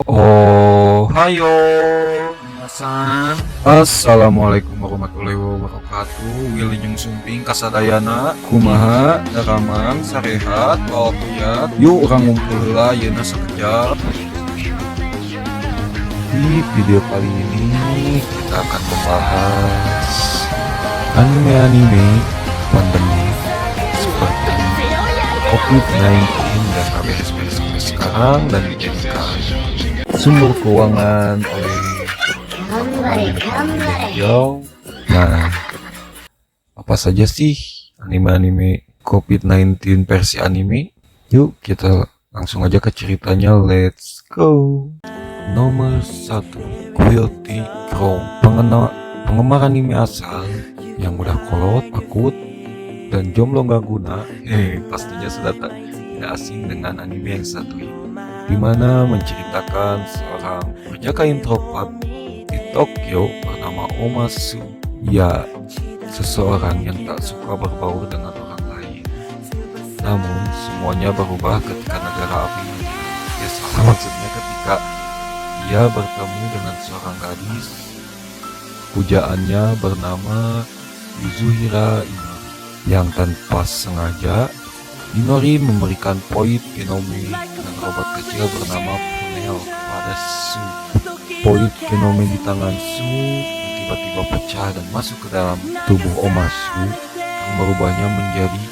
Oh, hayo, minasan. Assalamualaikum warahmatullahi wabarakatuh. Wilujeng sumping kasadayana, kumaha, daramang, sarehat, walafiat. Yuk orang ngumpul heula yeuna sakejap. Di video kali ini kita akan membahas anime-anime pandemi seperti COVID-19 yang beres-beres sampai sekarang dan dijadikan sumber keuangan oleh beliau. Nah, apa saja sih anime-anime COVID-19 versi anime? Yuk kita langsung aja ke ceritanya, let's go. Nomor 1, Guilty Crown. Penggemar anime asal yang mudah kolot, akut, dan jomblo gak guna, pastinya sudah tidak asing dengan anime yang satu ini, dimana menceritakan seorang penjaga introvert di Tokyo bernama Omasu. Ya, seseorang yang tak suka berbaur dengan orang lain. Namun semuanya berubah ketika negara api menyerang. Ya, salah maksudnya ketika ia bertemu dengan seorang gadis pujaannya bernama Yuzuhira Inori, yang tanpa sengaja Inori memberikan poin genome dengan robot kecil bernama Punel kepada Su. Poin genome di tangan Su tiba-tiba pecah dan masuk ke dalam tubuh Omasu yang merubahnya menjadi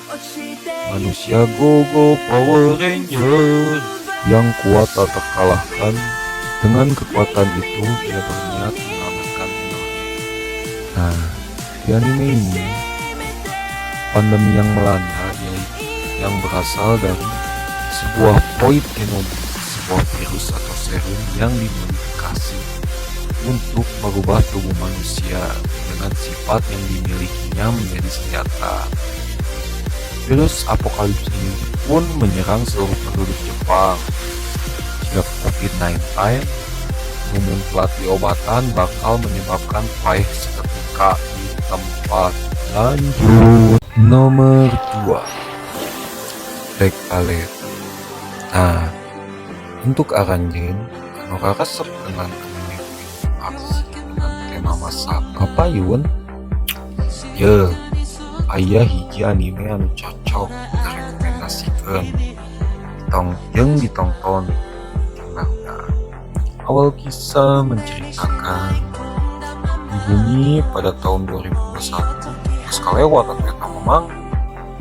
manusia Go-Go Power Ranger yang kuat tak terkalahkan. Dengan kekuatan itu dia berniat menyelamatkan Inori. Nah, di anime ini pandemi yang melanda yang berasal dari sebuah poin genom, sebuah virus atau serum yang dimodifikasi untuk merubah tubuh manusia dengan sifat yang dimilikinya menjadi senjata. Virus apokalips ini pun menyerang seluruh penduduk Jepang. Jika COVID-19 umum pelatih obatan bakal menyebabkan pahit seketika di tempat. Lanjut, nomor 2, Black Alert. Nah, untuk Aranjen, Kanora resep dengan aksi dengan tema masa kapayun. Ya, aya hiji anime anu cocok direkomendasikeun yang ditonton. Awal kisah menceritakan di bumi pada tahun 2021 sekalewat atau memang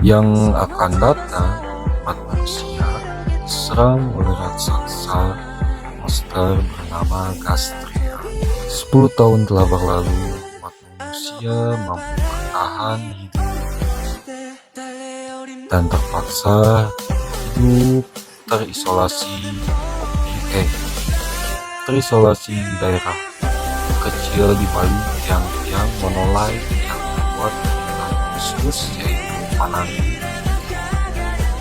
yang akan datang umat manusia diserang oleh raksasa monster bernama Gastria. 10 tahun telah berlalu, umat manusia mampu bertahan hidup dan terpaksa hidup terisolasi di daerah kecil di balik tiang-tiang monolith yang terbuat dari khusus, yaitu Panani,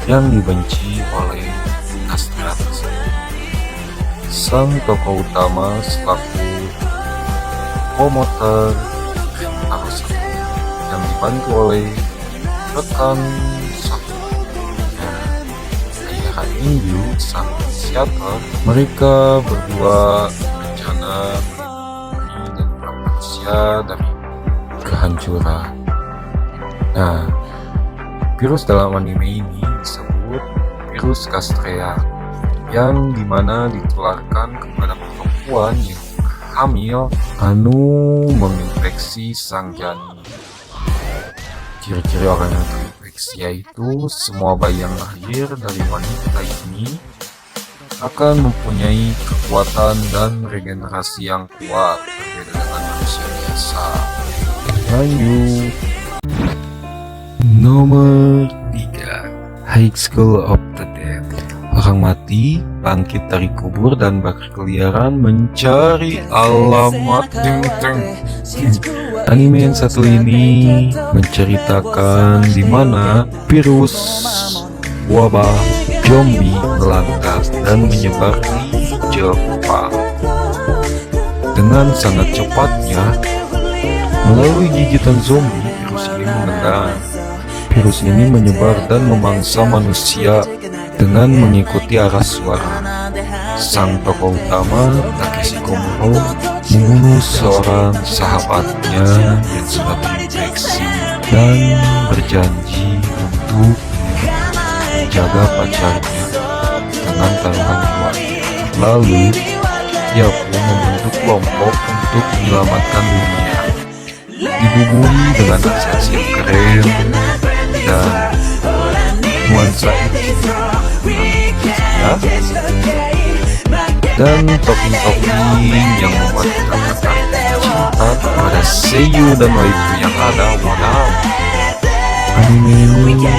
yang dibenci oleh Gastria tersebut. Sang tokoh utama selaku promotor yang dibantu oleh rekan satunya, Ayah Ingyu, sang inisiator. Mereka berdua berencana melindungi dan manusia dari kehancuran. Nah, virus dalam anime ini disebut virus Gastria, yang dimana ditularkan kepada perempuan yang hamil anu menginfeksi sang janin. Ciri-ciri orang yang terinfeksi yaitu semua bayi yang lahir dari wanita ini akan mempunyai kekuatan dan regenerasi yang kuat, berbeda dengan manusia biasa. Lanjut, nomor 3, High School of the Dead. Orang mati bangkit dari kubur dan berkeliaran mencari alamat. Anime yang satu ini menceritakan di mana virus wabah zombie melanda dan menyebar di Jepang. Dengan sangat cepatnya, melalui gigitan zombie, virus ini mengendap. Virus ini menyebar dan memangsa manusia dengan mengikuti arah suara. sang tokoh utama Takeshi Komuro membunuh seorang sahabatnya yang sudah terinfeksi dan berjanji untuk menjaga pacarnya dengan taruhan nyawa. Lalu ia pun membentuk kelompok untuk menyelamatkan dunia, dibumbui dengan aksi yang keren dan nuansa ya, dan topping-topping yang membuat kita tertarik cinta kepada seiyu dan waifu yang ada. Wow, anime ini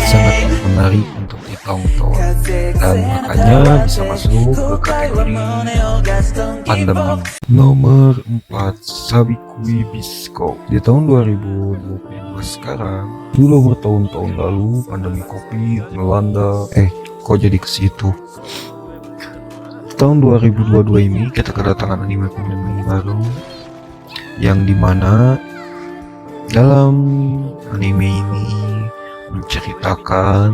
sangat menarik untuk ditonton dan makanya bisa masuk ke kategori pandemi. Nomor 4, Sabikui Bisco. Di tahun 2022 sekarang, dulu bertahun-tahun lalu pandemi Covid melanda. Kok jadi ke situ? Tahun 2022 ini kita kedatangan anime baru yang dimana dalam anime ini menceritakan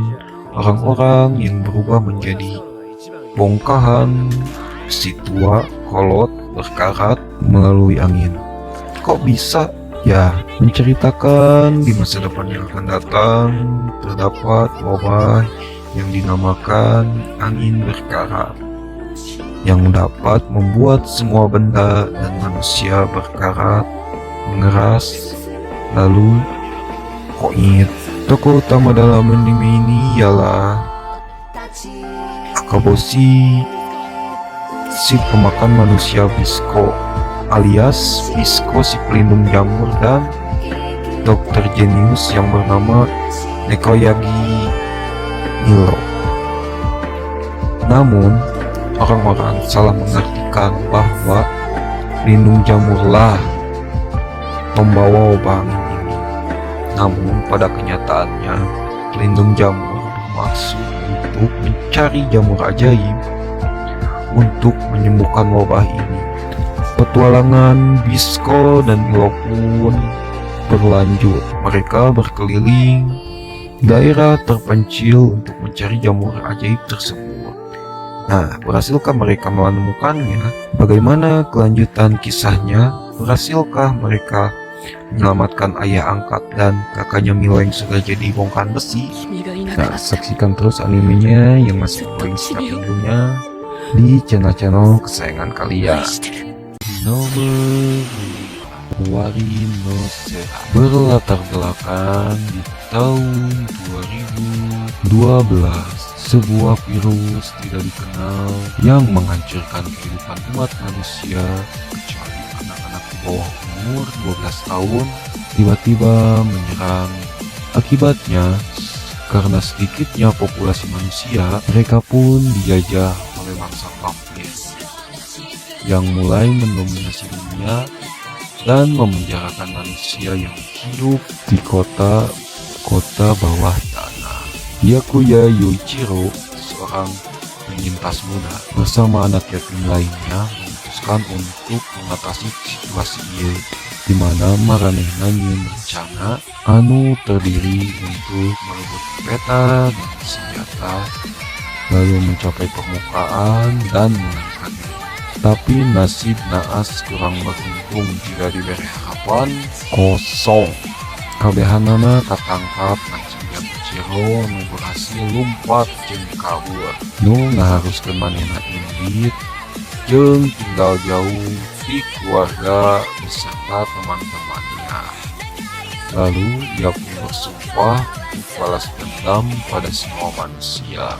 orang-orang yang berubah menjadi bongkahan besi tua, kolot, berkarat melalui angin. Kok bisa? Ya, menceritakan di masa depan yang akan datang terdapat wabah yang dinamakan angin berkarat yang dapat membuat semua benda dan manusia berkarat, mengeras, lalu koit. Tokoh utama dalam anime ini ialah Akaboshi, si pemakan manusia Bisco, alias Bisco si pelindung jamur, dan dokter jenius yang bernama Nekoyagi Nilo. Namun, orang-orang salah mengartikan bahwa pelindung jamurlah membawa wabah ini. Namun pada kenyataannya, pelindung jamur bermaksud untuk mencari jamur ajaib untuk menyembuhkan wabah ini. Petualangan Bisco dan Milo pun berlanjut. Mereka berkeliling daerah terpencil untuk mencari jamur ajaib tersebut. Nah, berhasilkah mereka menemukannya? Bagaimana kelanjutan kisahnya? Berhasilkah mereka menyelamatkan ayah angkat dan kakaknya Milo yang sudah jadi bongkahan besi? Nah, saksikan terus animenya yang masih poin setiap minggunya di channel-channel kesayangan kalian. Nomor Wari no Sera berlatar belakang di tahun 2012. Sebuah virus tidak dikenal yang menghancurkan kehidupan umat manusia kecuali anak-anak di bawah umur 12 tahun tiba-tiba menyerang. Akibatnya, karena sedikitnya populasi manusia, mereka pun dijajah oleh bangsa vampir yang mulai mendominasi dunia dan memenjarakan manusia yang hidup di kota bawah tanah. Yakuya Yoichiro, seorang penyintas muda, bersama anak yatim lainnya memutuskan untuk mengatasi situasi ini, di mana Maranehna berencana terdiri untuk merebut peta dan senjata, lalu mencapai permukaan dan melarikan diri. Tapi nasib naas kurang beruntung jika diberi harapan kosong. Kabehanana katangkap langsung Jiro nu berhasil lompat jeung kabur. Nu ngaharuskeun manehna indit jeung tinggal jauh di keluarga beserta teman-temannya. Lalu ia pun bersumpah untuk balas dendam pada semua manusia.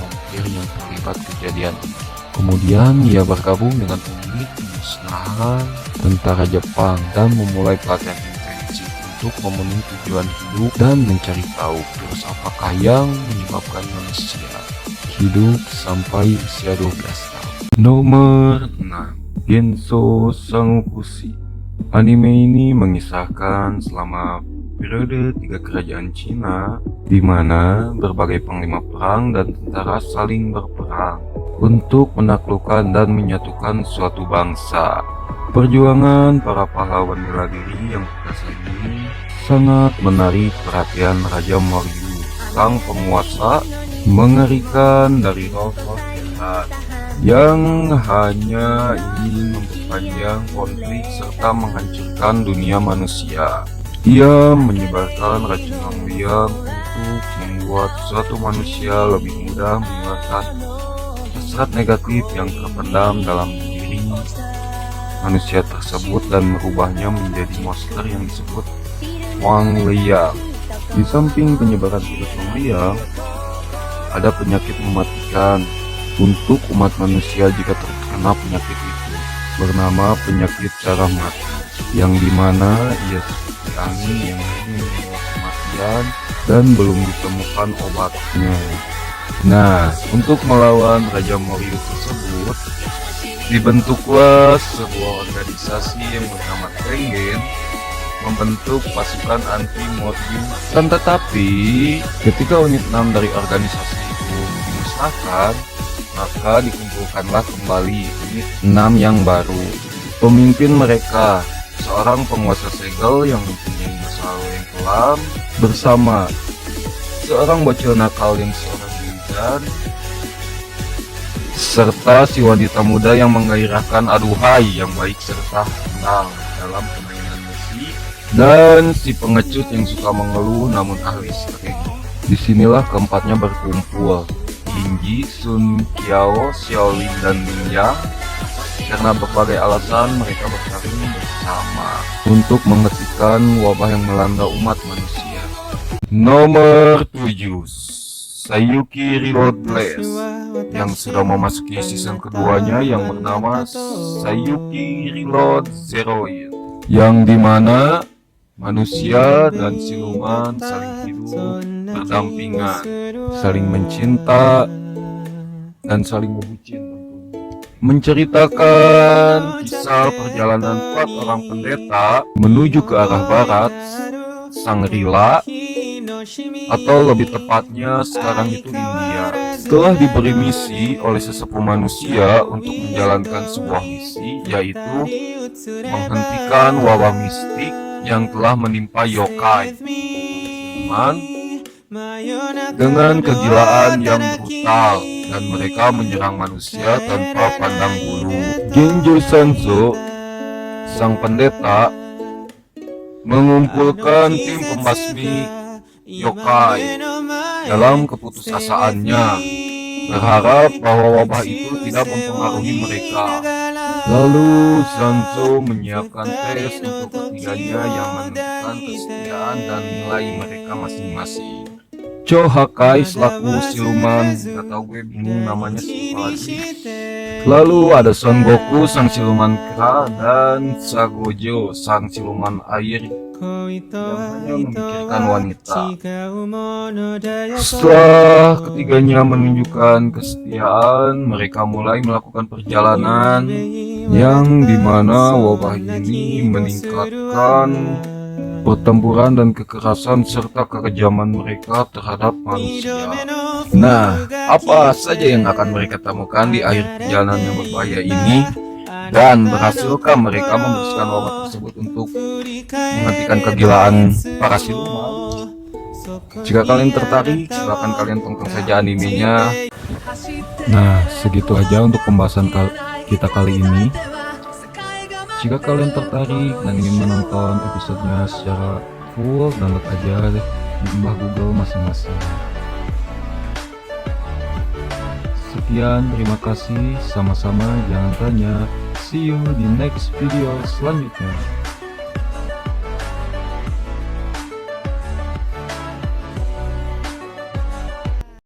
Vampir yang terlibat kejadian ini. Kemudian ia bergabung dengan unit pemusnahan tentara Jepang dan memulai pelatihan intensif untuk memenuhi tujuan hidup dan mencari tahu virus apakah yang menyebabkan manusia hidup sampai usia 12 tahun. Nomor 6, Genso Sangokushi. Anime ini mengisahkan selama periode 3 kerajaan Cina, di mana berbagai panglima perang dan tentara saling berperang untuk menaklukkan dan menyatukan suatu bangsa. Perjuangan para pahlawan bela diri yang perkasa ini sangat menarik perhatian Raja Moryu sang penguasa mengerikan dari roh-roh jahat yang hanya ingin memperpanjang konflik serta menghancurkan dunia manusia. Ia menyebarkan racun yang untuk membuat suatu manusia lebih mudah mengeluarkan hasrat negatif yang terpendam dalam diri manusia tersebut dan merubahnya menjadi monster yang disebut Wang Liang. Di samping penyebaran virus Wang Liang, ada penyakit mematikan untuk umat manusia jika terkena penyakit itu, bernama penyakit darah mati, yang dimana ia seperti angin yang membawa kematian dan belum ditemukan obatnya. Nah, untuk melawan Raja Moryu tersebut, dibentuklah sebuah organisasi yang bernama Tengen membentuk pasukan anti Moryu. Dan tetapi ketika unit 6 dari organisasi itu dimusnahkan, maka dikumpulkanlah kembali unit 6 yang baru. Pemimpin mereka seorang penguasa segel yang mempunyai masa lalu yang kelam, bersama seorang bocil nakal yang seorang bidan, serta si wanita muda yang menggairahkan aduhai yang baik serta tenang dalam permainan musik, dan si pengecut yang suka mengeluh namun ahli strategi. Disinilah keempatnya berkumpul, Yingji, Sun Qiao, Xiaolin, dan Lin Yang. Karena berbagai alasan mereka bertarung bersama untuk menghentikan wabah yang melanda umat manusia. Nomor 7, Sayuki Reload Blast, yang sudah memasuki season keduanya yang bernama Sayuki Reload Zeroid, yang dimana manusia dan siluman saling hidup berdampingan, saling mencinta dan saling membucin. Menceritakan kisah perjalanan 4 orang pendeta menuju ke arah barat Shangri-La, atau lebih tepatnya sekarang itu India. Telah diberi misi oleh sesepuh manusia untuk menjalankan sebuah misi, yaitu menghentikan wabah mistik yang telah menimpa yokai, siluman, dengan kegilaan yang brutal, dan mereka menyerang manusia tanpa pandang bulu. Genjo Sanzo, sang pendeta, mengumpulkan tim pembasmi yokai dalam keputusasaannya, berharap bahwa wabah itu tidak mempengaruhi mereka. Lalu Sanzo menyiapkan tes untuk ketiganya yang menentukan kesetiaan dan nilai mereka masing-masing. Cho Hakai selaku siluman, gak tau gue bingung namanya siapa lagi. Lalu ada Son Goku sang siluman kera, dan Sagojo sang siluman air yang hanya memikirkan wanita. Setelah ketiganya menunjukkan kesetiaan, mereka mulai melakukan perjalanan yang dimana wabah ini meningkatkan pertempuran dan kekerasan serta kekejaman mereka terhadap manusia. Nah, apa saja yang akan mereka temukan di akhir perjalanan yang berbahaya ini? Dan berhasilkah mereka membersihkan wabah tersebut untuk menghentikan kegilaan para siluman? Jika kalian tertarik, silahkan kalian tonton saja animenya. Nah, segitu aja untuk pembahasan kita kali ini. Jika kalian tertarik dan ingin menonton episodenya secara full, download aja di unggah Google masing-masing. Sekian, terima kasih, sama-sama, jangan tanya. See you di next video selanjutnya.